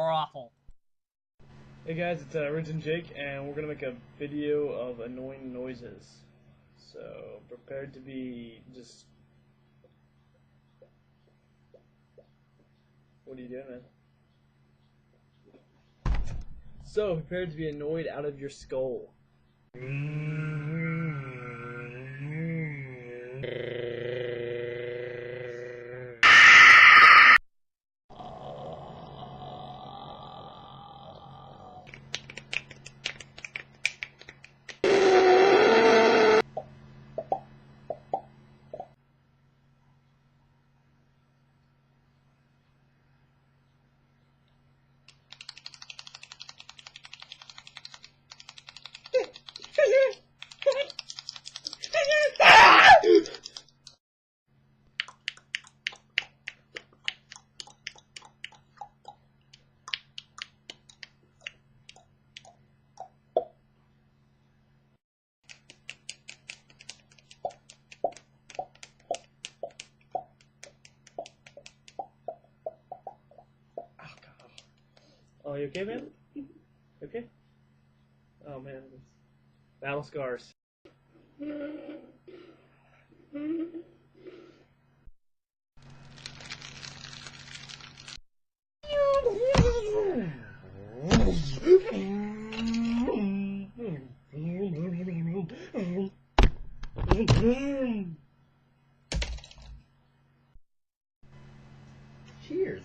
Raffle. Hey guys, it's Ridge and Jake, and we're gonna make a video of annoying noises. So prepared to be just. What are you doing, man? So prepared to be annoyed out of your skull. Oh, you okay, man? Okay? Oh, man. Battle scars. Cheers.